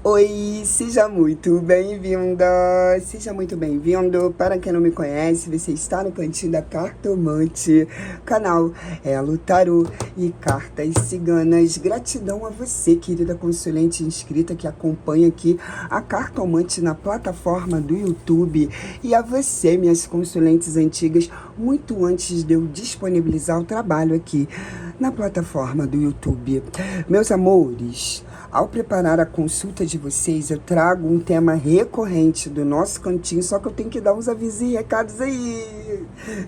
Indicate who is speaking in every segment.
Speaker 1: Oi, seja muito bem-vinda, seja muito bem-vindo. Para quem não me conhece, você está no Cantinho da Cartomante, canal Elo Tarô e Cartas Ciganas. Gratidão a você, querida consulente inscrita que acompanha aqui a Cartomante na plataforma do YouTube, e a você, minhas consulentes antigas, muito antes de eu disponibilizar o trabalho aqui na plataforma do YouTube. Meus amores, ao preparar a consulta de vocês, eu trago um tema recorrente do nosso cantinho, só que eu tenho que dar uns avisos e recados aí,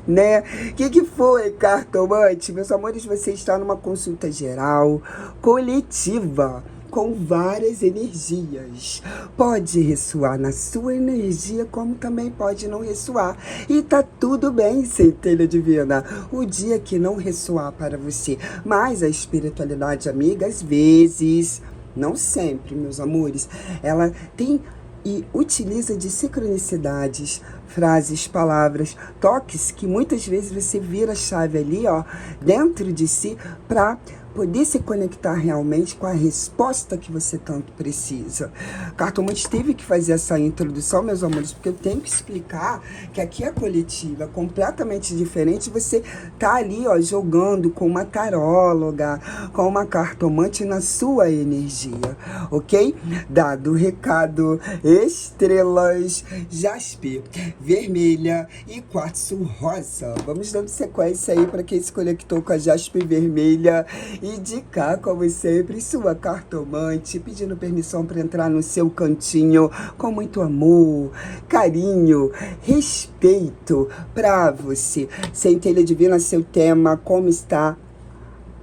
Speaker 1: né? Que foi, cartomante? Meus amores, você está numa consulta geral, coletiva, com várias energias. Pode ressoar na sua energia, como também pode não ressoar. E tá tudo bem, centelha divina, o dia que não ressoar para você. Mas a espiritualidade amiga, às vezes, não sempre, meus amores, ela tem e utiliza de sincronicidades, frases, palavras, toques, que muitas vezes você vira a chave ali, ó, dentro de si, para poder se conectar realmente com a resposta que você tanto precisa. Cartomante teve que fazer essa introdução, meus amores, porque eu tenho que explicar que aqui é coletiva, completamente diferente. Você tá ali, ó, jogando com uma taróloga, com uma cartomante na sua energia, ok? Dado o recado, estrelas, jaspe vermelha e quartzo rosa. Vamos dando sequência aí para quem se conectou com a jaspe vermelha. E de cá, como sempre, sua cartomante, pedindo permissão para entrar no seu cantinho com muito amor, carinho, respeito para você. Centelha divina, seu tema, como está?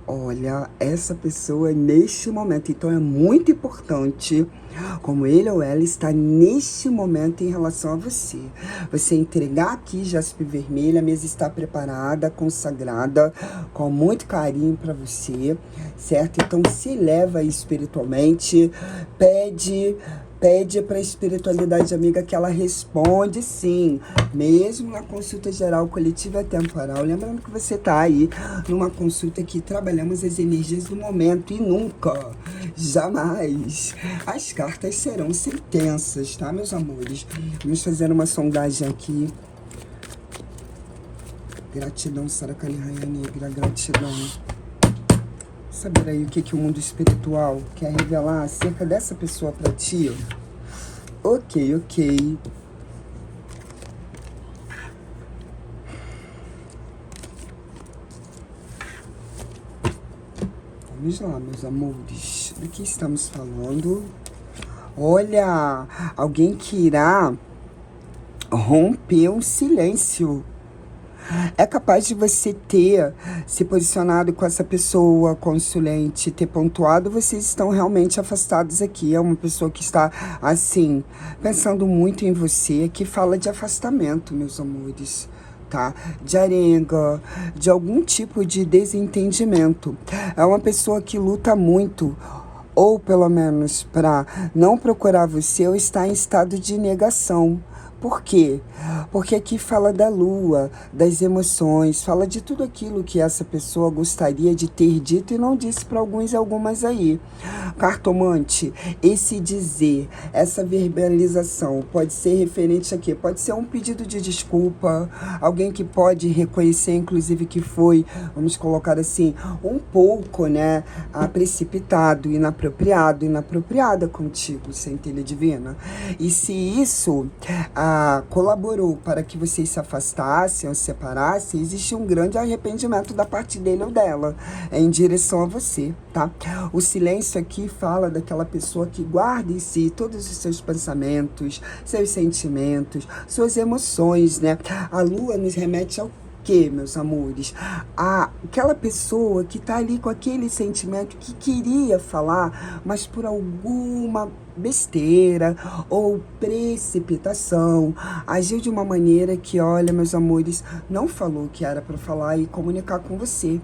Speaker 1: Olha, essa pessoa neste momento, então é muito importante como ele ou ela está neste momento em relação a você. Você entregar aqui jaspe vermelha, a mesa está preparada, consagrada, com muito carinho para você, certo? Então se eleva espiritualmente, pede para a espiritualidade amiga que ela responde sim, mesmo na consulta geral coletiva temporal. Lembrando que você está aí numa consulta que trabalhamos as energias do momento e nunca, jamais, as cartas serão sentenças, tá, meus amores? Vamos fazer uma sondagem aqui. Gratidão, Saracani Rainha Negra, gratidão. Saber aí o que o mundo espiritual quer revelar acerca dessa pessoa para ti. Ok. Vamos lá, meus amores. Do que estamos falando? Olha, alguém que irá romper um silêncio. É capaz de você ter se posicionado com essa pessoa, consulente, ter pontuado, vocês estão realmente afastados aqui. É uma pessoa que está, assim, pensando muito em você, que fala de afastamento, meus amores, tá? De arenga, de algum tipo de desentendimento. É uma pessoa que luta muito, ou pelo menos para não procurar você, ou está em estado de negação. Por quê? Porque aqui fala da lua, das emoções, fala de tudo aquilo que essa pessoa gostaria de ter dito e não disse para alguns e algumas aí. Cartomante, esse dizer, essa verbalização pode ser referente a quê? Pode ser um pedido de desculpa, alguém que pode reconhecer, inclusive, que foi, vamos colocar assim, um pouco, né, precipitado, inapropriada contigo, centelha divina. E se isso colaborou para que vocês se afastassem ou se separassem, existe um grande arrependimento da parte dele ou dela em direção a você, tá? O silêncio aqui fala daquela pessoa que guarda em si todos os seus pensamentos, seus sentimentos, suas emoções, né? A lua nos remete ao que, meus amores? Aquela pessoa que tá ali com aquele sentimento que queria falar, mas por alguma besteira ou precipitação, agiu de uma maneira que, olha, meus amores, não falou o que era para falar e comunicar com você.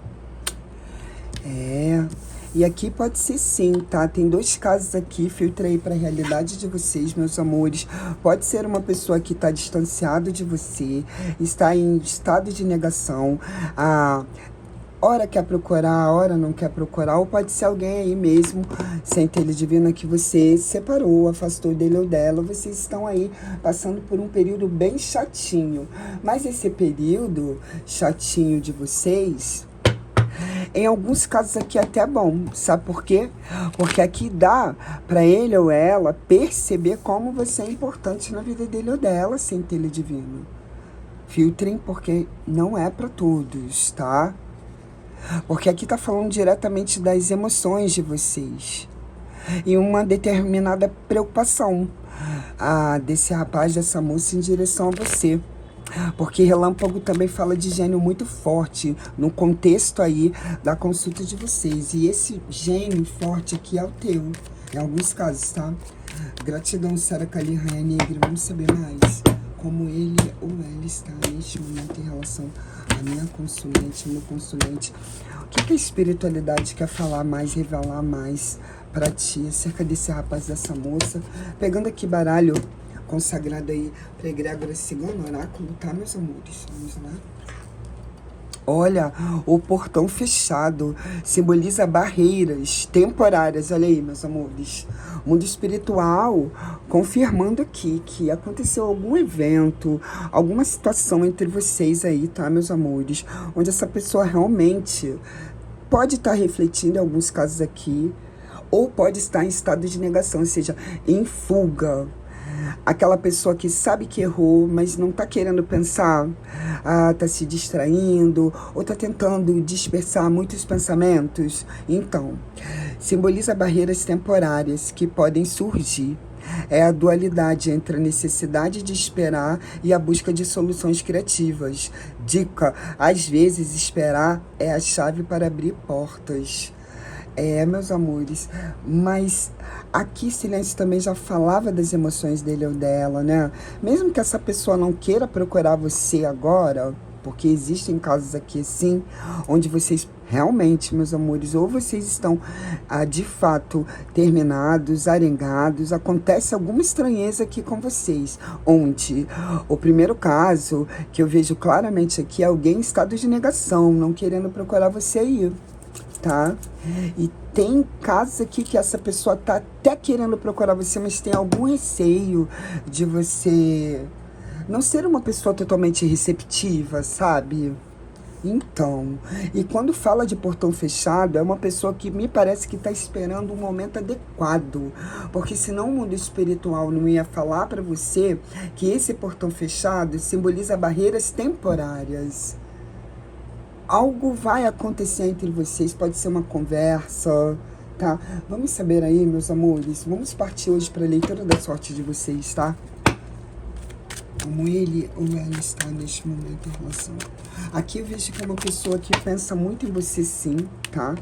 Speaker 1: E aqui pode ser sim, tá? Tem dois casos aqui, filtra aí para a realidade de vocês, meus amores. Pode ser uma pessoa que está distanciado de você, está em estado de negação, Ora quer procurar, ora não quer procurar, ou pode ser alguém aí mesmo, centelha divina, que você separou, afastou dele ou dela, vocês estão aí passando por um período bem chatinho. Mas esse período chatinho de vocês, em alguns casos aqui até é bom, sabe por quê? Porque aqui dá para ele ou ela perceber como você é importante na vida dele ou dela, centelha divina. Filtrem, porque não é para todos, tá? Porque aqui tá falando diretamente das emoções de vocês. E uma determinada preocupação desse rapaz, dessa moça em direção a você. Porque relâmpago também fala de gênio muito forte no contexto aí da consulta de vocês. E esse gênio forte aqui é o teu, em alguns casos, tá? Gratidão, Sara Kali, Rainha Negra. Vamos saber mais como ele ou ela está neste momento em relação à minha consulente, meu consulente. O que a espiritualidade quer falar mais, revelar mais para ti acerca desse rapaz, dessa moça? Pegando aqui baralho consagrado aí para egrégora cigana, oráculo, tá, meus amores? Vamos lá. Olha, o portão fechado simboliza barreiras temporárias. Olha aí, meus amores. Mundo espiritual confirmando aqui que aconteceu algum evento, alguma situação entre vocês aí, tá, meus amores? Onde essa pessoa realmente pode estar refletindo em alguns casos aqui, ou pode estar em estado de negação, ou seja, em fuga. Aquela pessoa que sabe que errou, mas não tá querendo pensar, tá se distraindo, ou tá tentando dispersar muitos pensamentos. Então, simboliza barreiras temporárias que podem surgir. É a dualidade entre a necessidade de esperar e a busca de soluções criativas. Dica: às vezes esperar é a chave para abrir portas. Meus amores, mas aqui Silêncio também já falava das emoções dele ou dela, né? Mesmo que essa pessoa não queira procurar você agora, porque existem casos aqui sim, onde vocês realmente, meus amores, ou vocês estão de fato terminados, arengados, acontece alguma estranheza aqui com vocês, onde o primeiro caso que eu vejo claramente aqui é alguém em estado de negação, não querendo procurar você aí. Tá? E tem casos aqui que essa pessoa tá até querendo procurar você, mas tem algum receio de você não ser uma pessoa totalmente receptiva, sabe? Então, e quando fala de portão fechado, é uma pessoa que me parece que está esperando um momento adequado, porque senão o mundo espiritual não ia falar para você que esse portão fechado simboliza barreiras temporárias. Algo vai acontecer entre vocês, pode ser uma conversa, tá? Vamos saber aí, meus amores, vamos partir hoje para a leitura da sorte de vocês, tá? Como ele ou ela está neste momento em relação. Aqui eu vejo que é uma pessoa que pensa muito em você sim, tá?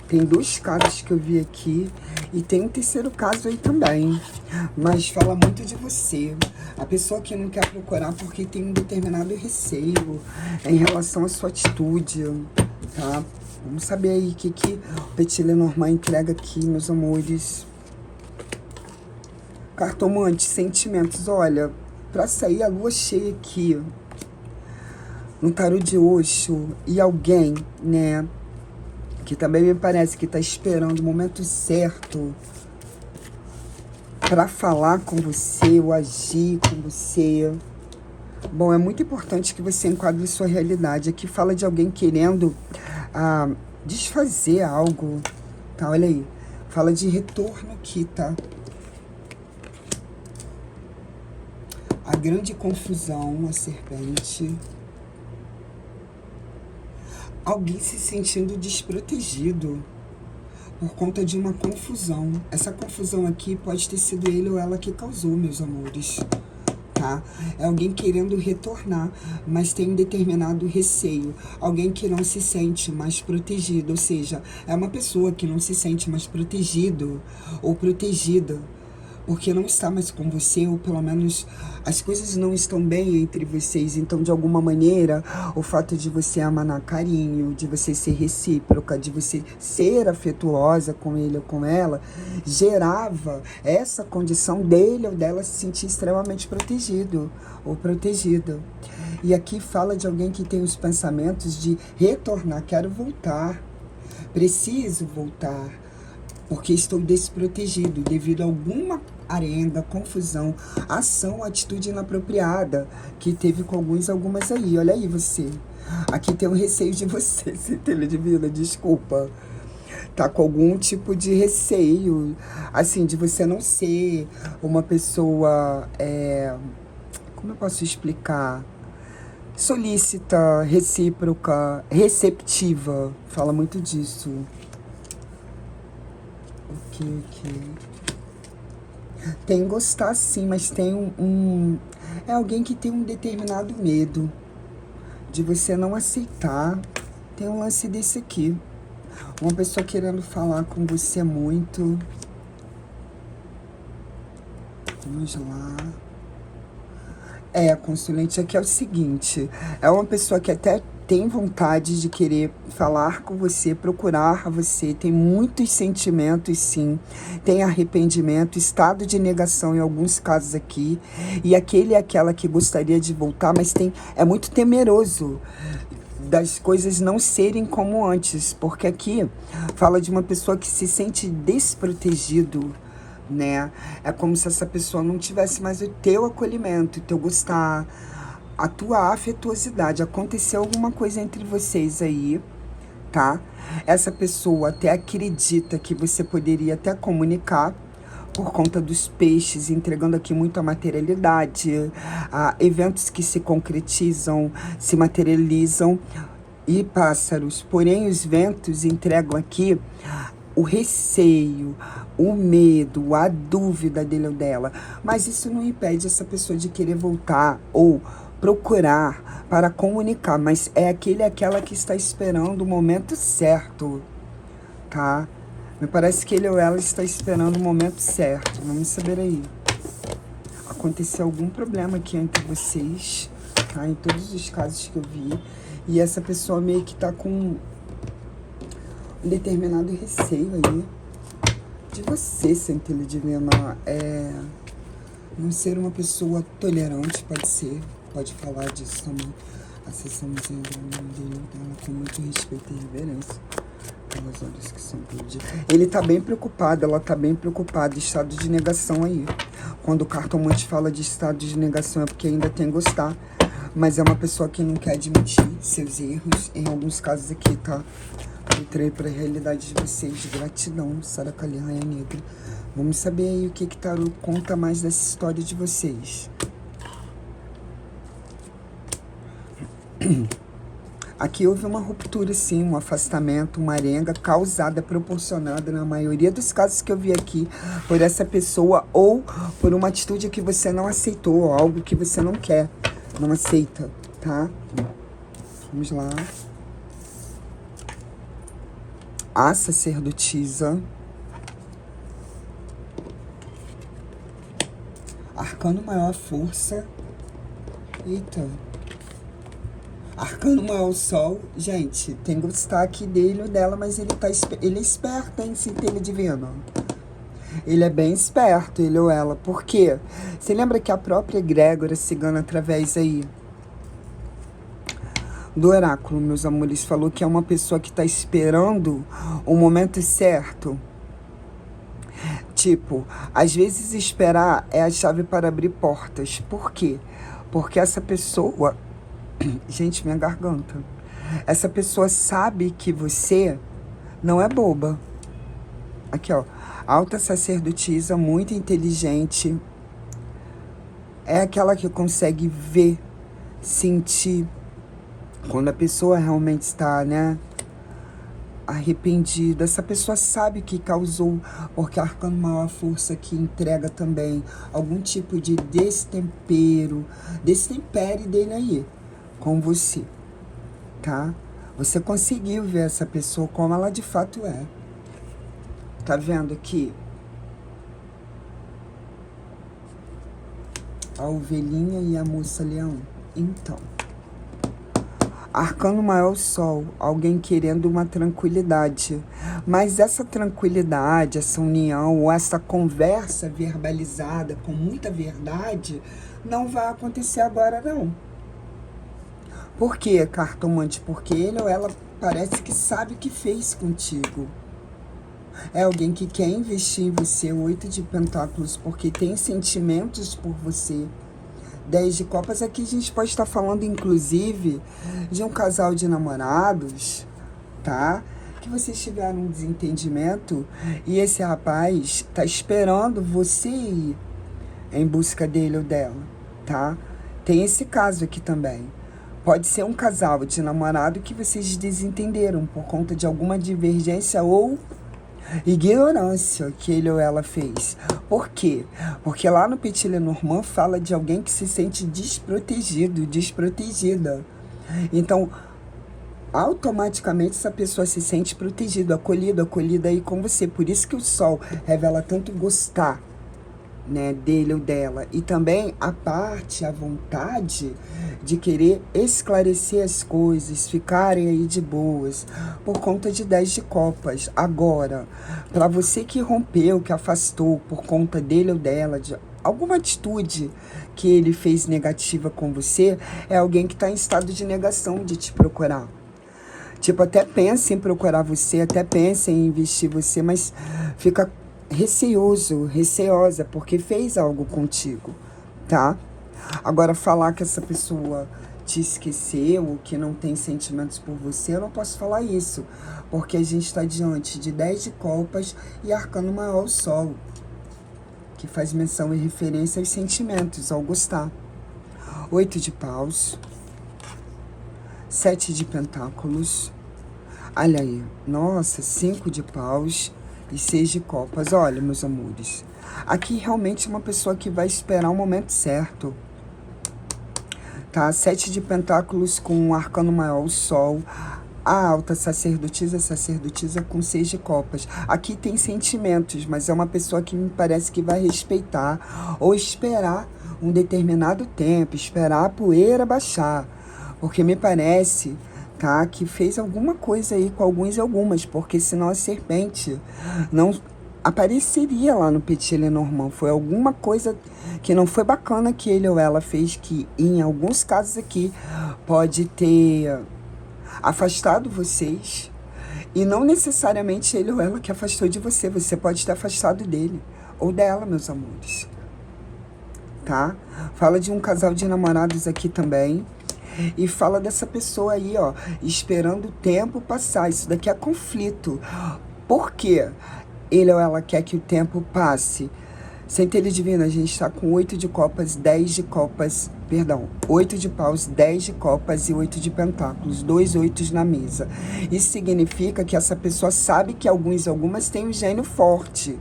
Speaker 1: Tem dois casos que eu vi aqui e tem um terceiro caso aí também, mas fala muito de você. A pessoa que não quer procurar porque tem um determinado receio em relação à sua atitude, tá? Vamos saber aí o que o Petit Lenormand entrega aqui, meus amores. Cartomante, sentimentos, olha, pra sair a lua cheia aqui, no tarô de Osho, e alguém, né, que também me parece que está esperando o momento certo para falar com você ou agir com você. Bom, é muito importante que você enquadre sua realidade. Aqui fala de alguém querendo desfazer algo, tá? Olha aí, fala de retorno aqui, tá? A grande confusão, a serpente. Alguém se sentindo desprotegido por conta de uma confusão. Essa confusão aqui pode ter sido ele ou ela que causou, meus amores, tá? É alguém querendo retornar, mas tem um determinado receio. Alguém que não se sente mais protegido, ou seja, é uma pessoa que não se sente mais protegido ou protegida porque não está mais com você, ou pelo menos as coisas não estão bem entre vocês. Então, de alguma maneira, o fato de você emanar carinho, de você ser recíproca, de você ser afetuosa com ele ou com ela, gerava essa condição dele ou dela se sentir extremamente protegido ou protegida. E aqui fala de alguém que tem os pensamentos de retornar, quero voltar, preciso voltar, porque estou desprotegido devido a alguma arenga, confusão, ação, atitude inapropriada que teve com algumas aí. Olha aí você. Aqui tem um receio de você, centelha divina, desculpa. Tá com algum tipo de receio, assim, de você não ser uma pessoa, como eu posso explicar? Solícita, recíproca, receptiva. Fala muito disso. Ok. Tem gostar sim, mas tem é alguém que tem um determinado medo de você não aceitar. Tem um lance desse aqui. Uma pessoa querendo falar com você muito. Vamos lá. A consulente aqui é o seguinte. É uma pessoa que até tem vontade de querer falar com você, procurar você, tem muitos sentimentos, sim, tem arrependimento, estado de negação em alguns casos aqui, e aquele e aquela que gostaria de voltar, mas é muito temeroso das coisas não serem como antes, porque aqui fala de uma pessoa que se sente desprotegido, né? É como se essa pessoa não tivesse mais o teu acolhimento, o teu gostar, a tua afetuosidade. Aconteceu alguma coisa entre vocês aí, tá? Essa pessoa até acredita que você poderia até comunicar por conta dos peixes, entregando aqui muita materialidade, eventos que se concretizam, se materializam, e pássaros. Porém, os ventos entregam aqui o receio, o medo, a dúvida dele ou dela. Mas isso não impede essa pessoa de querer voltar ou procurar para comunicar, mas é aquele e aquela que está esperando o momento certo, tá? Me parece que ele ou ela está esperando o momento certo. Vamos saber aí. Aconteceu algum problema aqui entre vocês, tá? Em todos os casos que eu vi. E essa pessoa meio que tá com um determinado receio aí de você, centelha divina. Não ser uma pessoa tolerante, pode falar disso também. Acessamos ela com muito respeito e reverência pelas horas que são perdidas. Ele tá bem preocupado, ela tá bem preocupada, estado de negação aí. Quando o cartomante fala de estado de negação é porque ainda tem gostar, mas é uma pessoa que não quer admitir seus erros, em alguns casos aqui, tá? Entrei para a realidade de vocês, de gratidão, Saracali, Rainha Negra. Vamos saber aí o que Tarô conta mais dessa história de vocês. Aqui houve uma ruptura, sim, um afastamento, uma arenga causada, proporcionada, na maioria dos casos que eu vi aqui, por essa pessoa ou por uma atitude que você não aceitou, algo que você não quer, não aceita, tá? Vamos lá. A sacerdotisa. Arcano maior força. Eita. Arcano maior sol. Gente, tem o destaque dele ou dela, mas ele é esperto, hein, centelha divina. Ele é bem esperto, ele ou ela. Por quê? Você lembra que a própria egrégora cigana, através aí do oráculo, meus amores, falou que é uma pessoa que está esperando o momento certo? Tipo, às vezes esperar é a chave para abrir portas. Por quê? Porque essa pessoa... Gente, minha garganta. Essa pessoa sabe que você não é boba. Aqui, ó. Alta sacerdotisa, muito inteligente. É aquela que consegue ver, sentir quando a pessoa realmente está, né, arrependida. Essa pessoa sabe o que causou, porque Arcano maior força que entrega também algum tipo de destempero, destempere dele aí com você, tá? Você conseguiu ver essa pessoa como ela de fato é. Tá vendo aqui? A ovelhinha e a moça leão. Então, arcano maior, o sol, alguém querendo uma tranquilidade. Mas essa tranquilidade, essa união, ou essa conversa verbalizada com muita verdade, não vai acontecer agora, não. Por quê, cartomante? Porque ele ou ela parece que sabe o que fez contigo. É alguém que quer investir em você, 8 de pentáculos, porque tem sentimentos por você. 10 de copas, aqui a gente pode estar falando, inclusive, de um casal de namorados, tá? Que vocês tiveram um desentendimento e esse rapaz está esperando você ir em busca dele ou dela, tá? Tem esse caso aqui também. Pode ser um casal de namorado que vocês desentenderam por conta de alguma divergência ou ignorância que ele ou ela fez. Por quê? Porque lá no Petit Lenormand fala de alguém que se sente desprotegido, desprotegida. Então, automaticamente essa pessoa se sente protegida, acolhida aí com você. Por isso que o sol revela tanto gostar, né, dele ou dela, e também a vontade de querer esclarecer as coisas, ficarem aí de boas, por conta de 10 de copas. Agora, para você que rompeu, que afastou por conta dele ou dela, de alguma atitude que ele fez negativa com você, é alguém que está em estado de negação de te procurar. Tipo, até pensa em procurar você, até pensa em investir você, mas fica receosa, porque fez algo contigo, tá? Agora, falar que essa pessoa te esqueceu, que não tem sentimentos por você, eu não posso falar isso, porque a gente está diante de 10 de copas e arcano maior, o sol, que faz menção e referência aos sentimentos, ao gostar. 8 de paus, 7 de pentáculos, olha aí, nossa, 5 de paus e 6 de copas. Olha, meus amores, aqui realmente é uma pessoa que vai esperar o momento certo, tá? 7 de pentáculos com um arcano maior, o sol, a alta sacerdotisa com 6 de copas. Aqui tem sentimentos, mas é uma pessoa que me parece que vai respeitar ou esperar um determinado tempo, esperar a poeira baixar, porque me parece, tá, que fez alguma coisa aí com alguns e algumas, porque senão a serpente não apareceria lá no Petit Lenormand. Foi alguma coisa que não foi bacana que ele ou ela fez, que em alguns casos aqui pode ter afastado vocês, e não necessariamente ele ou ela que afastou de você, você pode ter afastado dele ou dela, meus amores, tá? Fala de um casal de namorados aqui também. E fala dessa pessoa aí, ó, esperando o tempo passar. Isso daqui é conflito. Por quê? Ele ou ela quer que o tempo passe. Centelha divina, a gente está com 8 de copas, 10 de copas, perdão, 8 de paus, 10 de copas e 8 de pentáculos, 2 8 na mesa. Isso significa que essa pessoa sabe que alguns e algumas têm um gênio forte.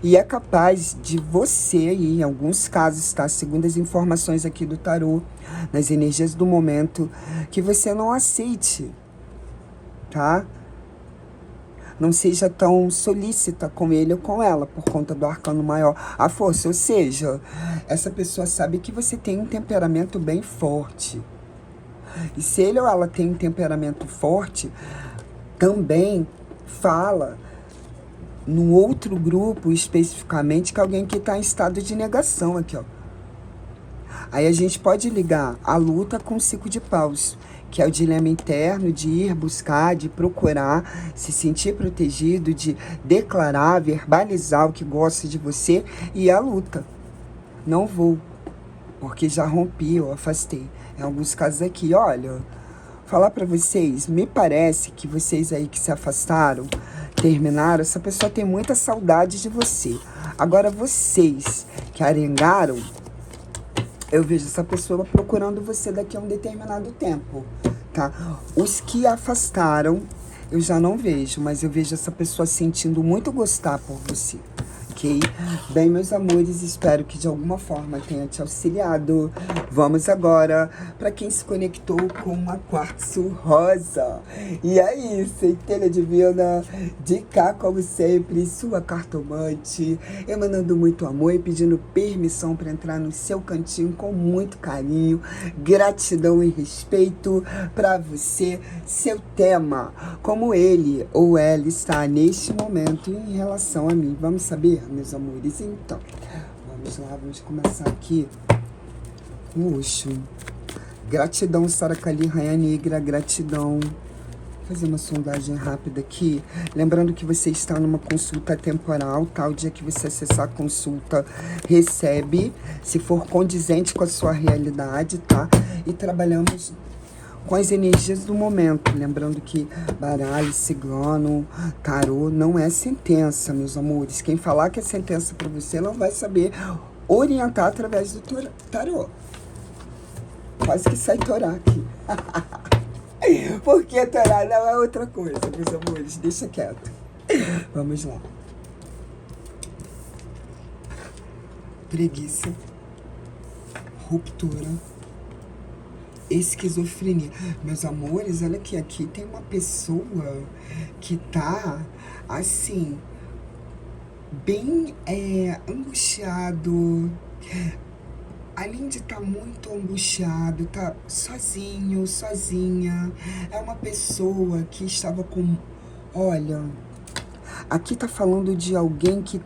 Speaker 1: E é capaz de você, em alguns casos, tá? Segundo as informações aqui do tarô, nas energias do momento, que você não aceite, tá? Não seja tão solícita com ele ou com ela, por conta do arcano maior, a força. Ou seja, essa pessoa sabe que você tem um temperamento bem forte. E se ele ou ela tem um temperamento forte, também fala num outro grupo, especificamente, que é alguém que está em estado de negação aqui, ó. Aí a gente pode ligar a luta com o 5 de paus, que é o dilema interno de ir buscar, de procurar, se sentir protegido, de declarar, verbalizar o que gosta de você, e a luta. Não vou, porque já rompi ou afastei. Em alguns casos aqui, olha, falar pra vocês, me parece que vocês aí que se afastaram, terminaram, essa pessoa tem muita saudade de você. Agora, vocês que arengaram, eu vejo essa pessoa procurando você daqui a um determinado tempo, tá? Os que afastaram, eu já não vejo, mas eu vejo essa pessoa sentindo muito gostar por você, ok? Bem, meus amores, espero que de alguma forma tenha te auxiliado. Vamos agora para quem se conectou com uma quartzo rosa. E aí, centelha divina, de cá, como sempre, sua cartomante, emanando muito amor e pedindo permissão para entrar no seu cantinho com muito carinho, gratidão e respeito para você, seu tema, como ele ou ela está neste momento em relação a mim. Vamos saber, meus amores? Então, vamos lá, vamos começar aqui com o Osho. Gratidão, Sarakali, Rainha Negra, gratidão. Vou fazer uma sondagem rápida aqui. Lembrando que você está numa consulta temporal, tá? O dia que você acessar a consulta, recebe, se for condizente com a sua realidade, tá? E trabalhamos com as energias do momento. Lembrando que baralho, cigano, tarô não é sentença, meus amores. Quem falar que é sentença para você não vai saber orientar através do tarô. Quase que sai torá aqui. Porque torá não é outra coisa, meus amores. Deixa quieto. Vamos lá. Preguiça. Ruptura. Esquizofrenia. Meus amores, olha aqui. Aqui tem uma pessoa que tá, assim, bem angustiado. Além de estar muito angustiado, tá sozinho, sozinha. É uma pessoa que estava com... Olha, aqui tá falando de alguém que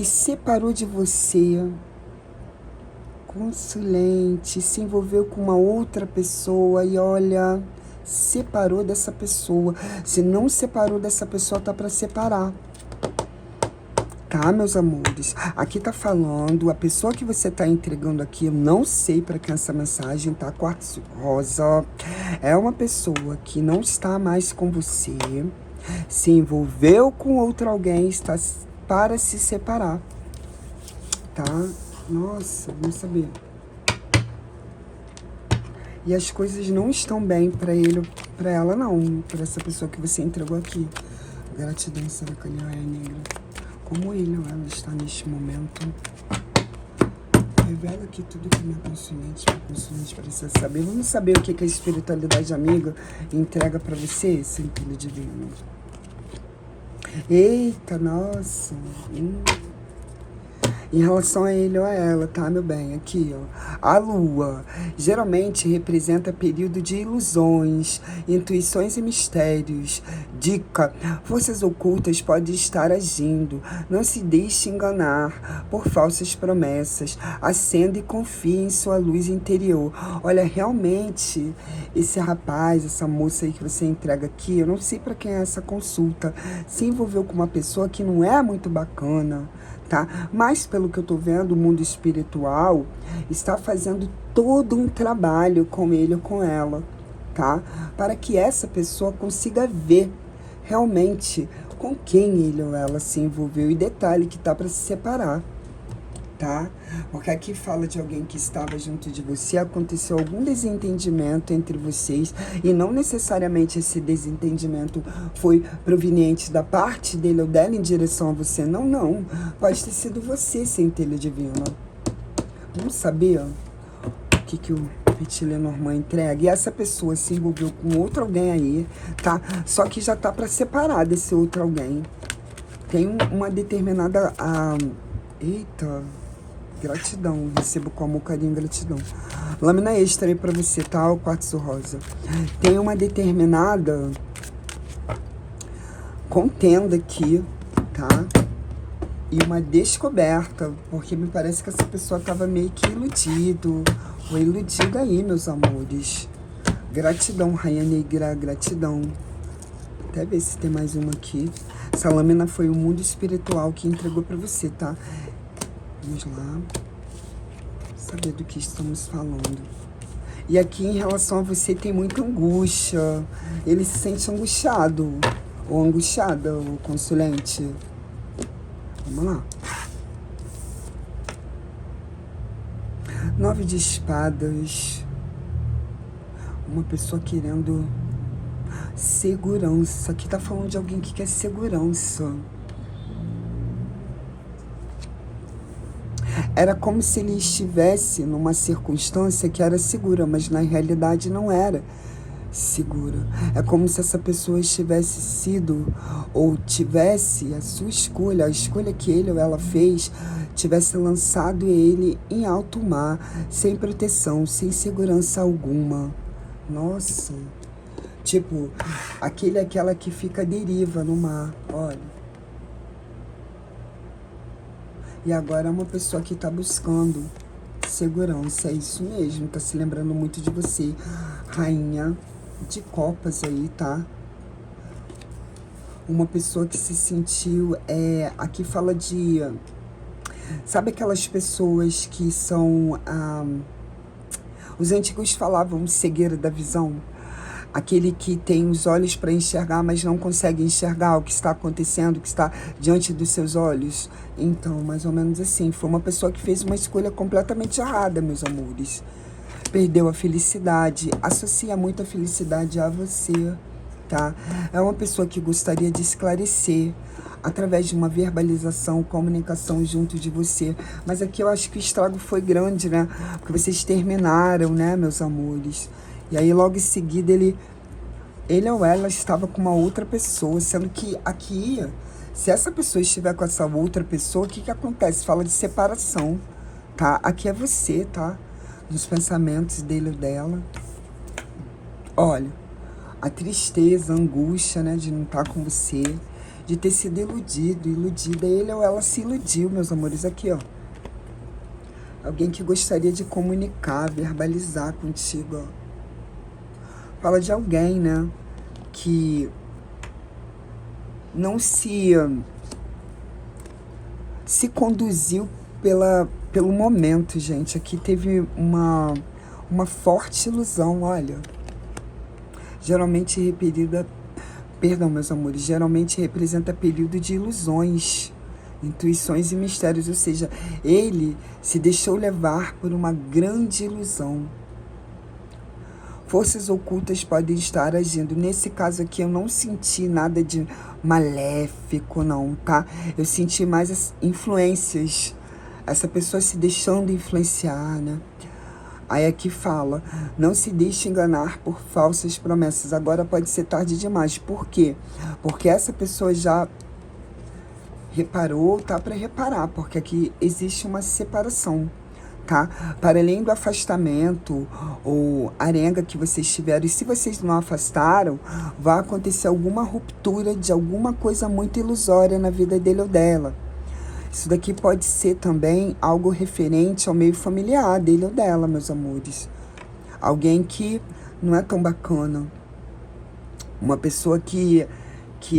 Speaker 1: separou de você, consulente, se envolveu com uma outra pessoa e olha, separou dessa pessoa. Se não separou dessa pessoa, tá para separar. Tá, meus amores? Aqui tá falando, a pessoa que você tá entregando aqui, eu não sei para quem essa mensagem, tá? Quartzo rosa. É uma pessoa que não está mais com você, se envolveu com outro alguém, está para se separar. Tá? Nossa, vamos saber. E as coisas não estão bem para ele, para ela não, para essa pessoa que você entregou aqui. Gratidão, Sarakali, Rainha Negra. Como ele ou ela está neste momento. Revela aqui tudo que minha consulente precisa saber. Vamos saber o que a espiritualidade amiga entrega para você, centelha divina. Eita, nossa. Em relação a ele ou a ela, tá, meu bem? Aqui, ó. A lua geralmente representa período de ilusões, intuições e mistérios. Dica: forças ocultas podem estar agindo. Não se deixe enganar por falsas promessas. Acenda e confie em sua luz interior. Olha, realmente, esse rapaz, essa moça aí que você entrega aqui, eu não sei para quem é essa consulta, se envolveu com uma pessoa que não é muito bacana, tá? Mas pelo que eu tô vendo, o mundo espiritual está fazendo todo um trabalho com ele ou com ela, tá? Para que essa pessoa consiga ver realmente com quem ele ou ela se envolveu. E detalhe que tá para se separar, tá? Porque aqui fala de alguém que estava junto de você, aconteceu algum desentendimento entre vocês e não necessariamente esse desentendimento foi proveniente da parte dele ou dela em direção a você. Não, não. Pode ter sido você, centelha divina. Vamos saber o que o Petit Lenormand entrega. E essa pessoa se envolveu com outro alguém aí, tá? Só que já tá para separar desse outro alguém. Tem uma determinada... Eita... Gratidão, recebo com amor, carinho e gratidão. Lâmina extra aí pra você, tá? O quartzo rosa. Tem uma determinada contenda aqui, tá? E uma descoberta, porque me parece que essa pessoa tava meio que iludido ou iludida aí, meus amores. Gratidão, Rainha Negra, gratidão. Até ver se tem mais uma aqui. Essa lâmina foi o mundo espiritual que entregou pra você, tá? Vamos lá, saber do que estamos falando. E aqui em relação a você tem muita angústia. Ele se sente angustiado. Ou angustiada, o consulente. Vamos lá. 9 de espadas. Uma pessoa querendo segurança. Aqui tá falando de alguém que quer segurança. Era como se ele estivesse numa circunstância que era segura, mas na realidade não era segura. É como se essa pessoa estivesse sido ou tivesse a sua escolha, a escolha que ele ou ela fez, tivesse lançado ele em alto mar, sem proteção, sem segurança alguma. Nossa, tipo, aquela que fica à deriva no mar, olha. E agora é uma pessoa que está buscando segurança, é isso mesmo, tá se lembrando muito de você, rainha de copas aí, tá? Uma pessoa que se sentiu, aqui fala de, sabe aquelas pessoas que são, os antigos falavam cegueira da visão? Aquele que tem os olhos para enxergar, mas não consegue enxergar o que está acontecendo, o que está diante dos seus olhos. Então, mais ou menos assim, foi uma pessoa que fez uma escolha completamente errada, meus amores. Perdeu a felicidade, associa muito a felicidade a você, tá? É uma pessoa que gostaria de esclarecer através de uma verbalização, comunicação junto de você. Mas aqui eu acho que o estrago foi grande, né? Porque vocês terminaram, né, meus amores? E aí logo em seguida ele ou ela estava com uma outra pessoa, sendo que aqui, se essa pessoa estiver com essa outra pessoa, o que acontece? Fala de separação, tá? Aqui é você, tá? Dos pensamentos dele ou dela. Olha, a tristeza, a angústia, né, de não estar com você, de ter sido iludida, ele ou ela se iludiu, meus amores, aqui, ó. Alguém que gostaria de comunicar, verbalizar contigo, ó. Fala de alguém, né, que não se conduziu pelo momento, gente. Aqui teve uma forte ilusão, olha. Geralmente repetida, perdão, meus amores, geralmente representa período de ilusões, intuições e mistérios, ou seja, ele se deixou levar por uma grande ilusão. Forças ocultas podem estar agindo. Nesse caso aqui eu não senti nada de maléfico, não, tá? Eu senti mais as influências. Essa pessoa se deixando influenciar, né? Aí aqui fala, não se deixe enganar por falsas promessas. Agora pode ser tarde demais. Por quê? Porque essa pessoa já reparou, tá para reparar, porque aqui existe uma separação. Tá? Para além do afastamento ou arenga que vocês tiveram, e se vocês não afastaram, vai acontecer alguma ruptura de alguma coisa muito ilusória na vida dele ou dela. Isso daqui pode ser também algo referente ao meio familiar dele ou dela, meus amores. Alguém que não é tão bacana. Uma pessoa que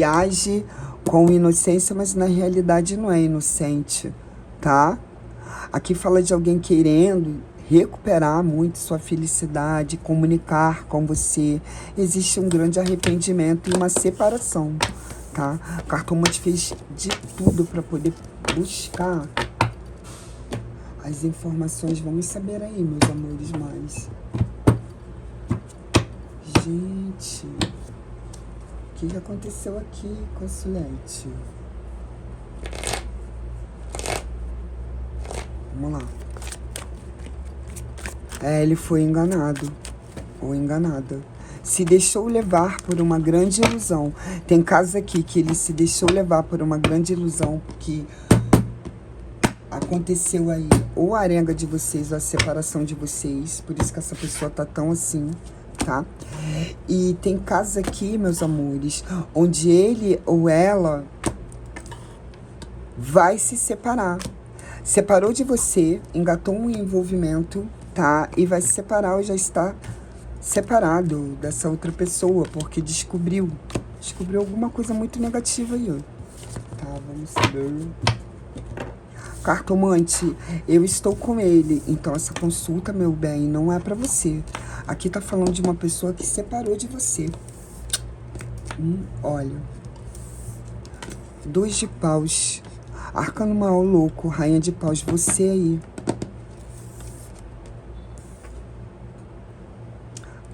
Speaker 1: age com inocência, mas na realidade não é inocente, tá? Aqui fala de alguém querendo recuperar muito sua felicidade, comunicar com você. Existe um grande arrependimento e uma separação, tá? O cartomante fez de tudo para poder buscar as informações. Vamos saber aí, meus amores, mais. Gente, o que aconteceu aqui com a Sulete? Vamos lá. Ele foi enganado ou enganada. Se deixou levar por uma grande ilusão. Tem casos aqui que ele se deixou levar por uma grande ilusão que aconteceu aí ou a arenga de vocês, ou a separação de vocês. Por isso que essa pessoa tá tão assim, tá? E tem casos aqui, meus amores, onde ele ou ela vai se separar. Separou de você, engatou um envolvimento, tá? E vai se separar ou já está separado dessa outra pessoa, porque descobriu alguma coisa muito negativa aí, ó. Tá, vamos saber. Cartomante, eu estou com ele, então essa consulta, meu bem, não é pra você. Aqui tá falando de uma pessoa que separou de você. Olha. 2 de paus. Arcano mal louco, rainha de paus, você aí.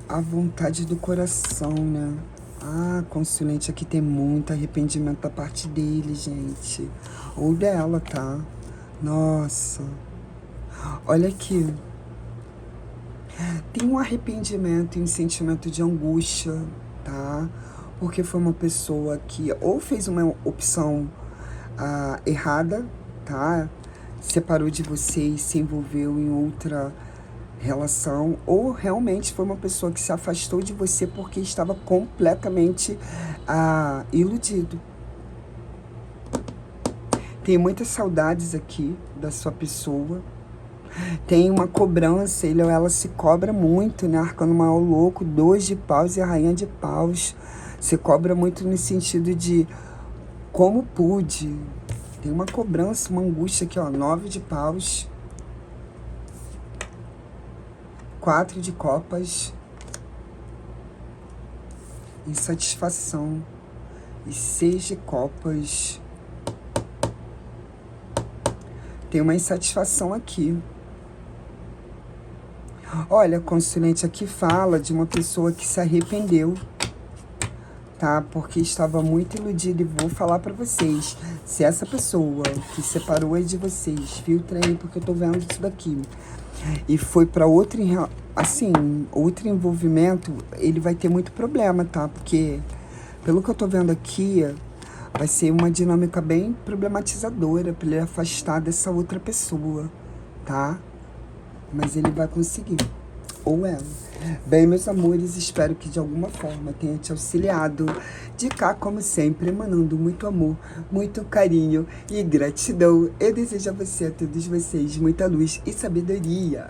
Speaker 1: A vontade do coração, né? Ah, consulente, aqui tem muito arrependimento da parte dele, gente. Ou dela, tá? Nossa. Olha aqui. Tem um arrependimento e um sentimento de angústia, tá? Porque foi uma pessoa que ou fez uma opção errada, tá? Separou de você e se envolveu em outra relação, ou realmente foi uma pessoa que se afastou de você porque estava completamente iludido. Tem muitas saudades aqui da sua pessoa. Tem uma cobrança, ele ou ela se cobra muito, né? Arcano maior louco, 2 de paus e a rainha de paus. Se cobra muito no sentido de como pude. Tem uma cobrança, uma angústia aqui, ó. 9 de paus. 4 de copas. Insatisfação. E 6 de copas. Tem uma insatisfação aqui. Olha, a consulente aqui fala de uma pessoa que se arrependeu, tá? Porque estava muito iludida, e vou falar pra vocês, se essa pessoa que separou aí de vocês, filtra aí porque eu tô vendo isso daqui, e foi pra outro, assim, outro envolvimento, ele vai ter muito problema, tá? Porque, pelo que eu tô vendo aqui, vai ser uma dinâmica bem problematizadora pra ele afastar dessa outra pessoa, tá? Mas ele vai conseguir, ou ela. Bem, meus amores, espero que de alguma forma tenha te auxiliado. De cá, como sempre, emanando muito amor, muito carinho e gratidão. Eu desejo a você, a todos vocês, muita luz e sabedoria.